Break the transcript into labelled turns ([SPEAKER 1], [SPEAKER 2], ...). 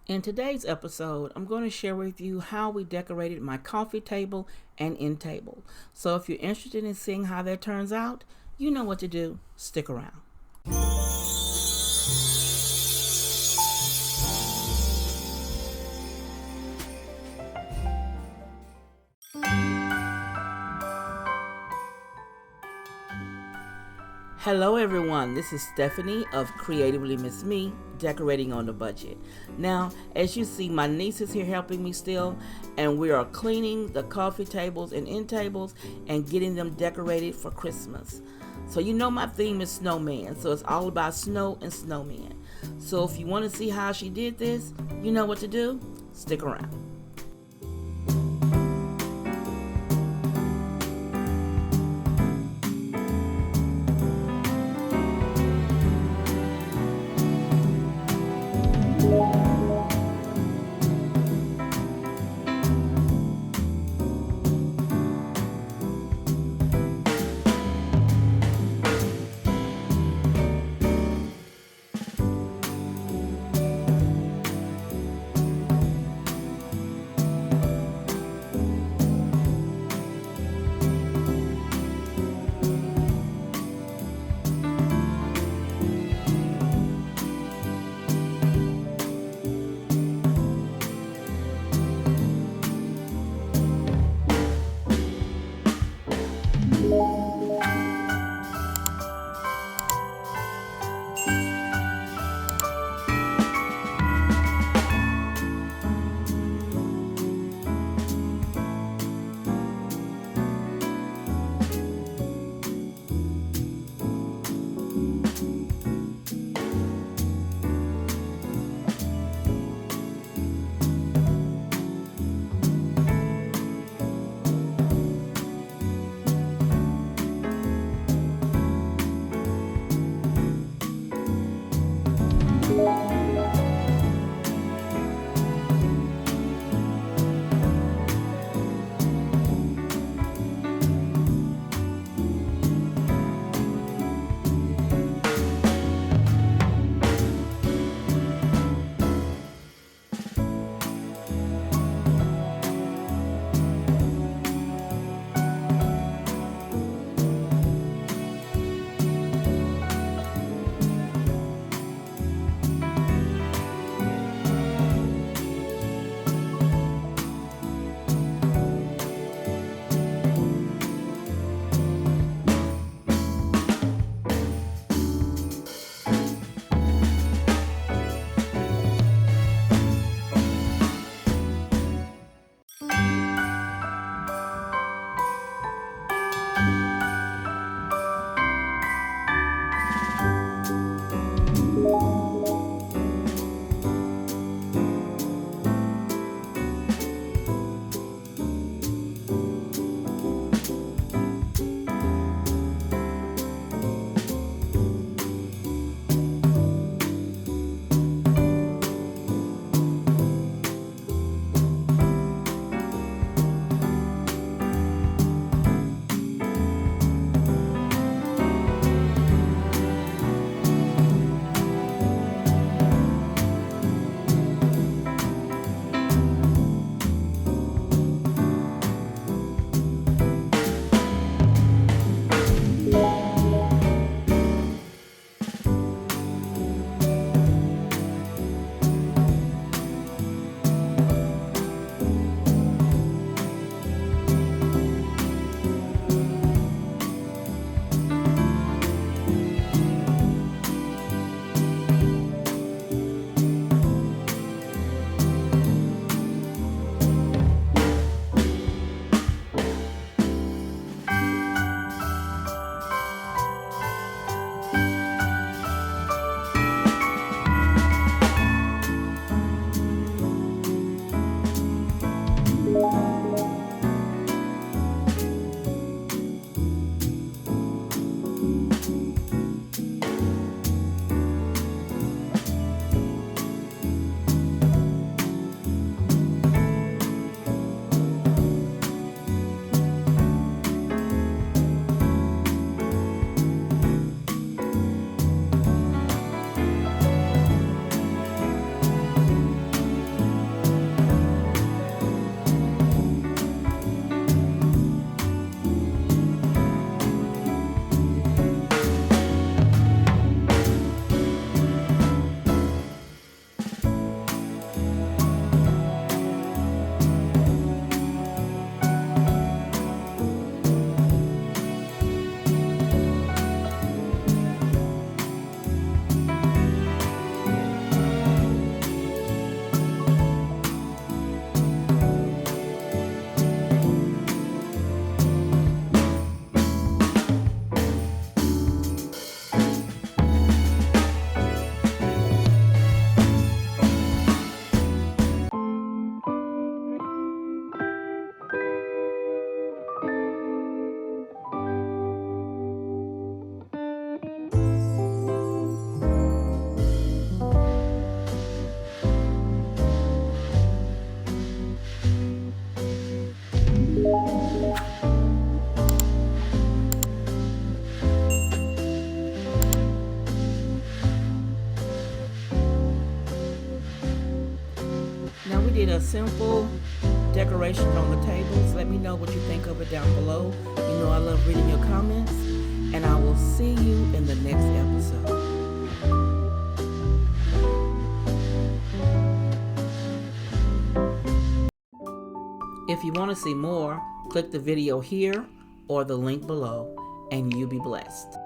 [SPEAKER 1] In today's episode, I'm going to share with you how we decorated my coffee table and end table. So if you're interested in seeing how that turns out, you know what to do. Stick around. Hello everyone, this is Stephanie of CreativelyMsMe, decorating on the budget. Now, as you see, my niece is here helping me still, and we are cleaning the coffee tables and end tables and getting them decorated for Christmas. So you know my theme is snowman, so it's all about snow and snowmen. So if you want to see how she did this, you know what to do. Stick around. a simple decoration on the tables. Let me know what you think of it down below. You know I love reading your comments, and I will see you in the next episode. If you want to see more, click the video here or the link below, and you'll be blessed.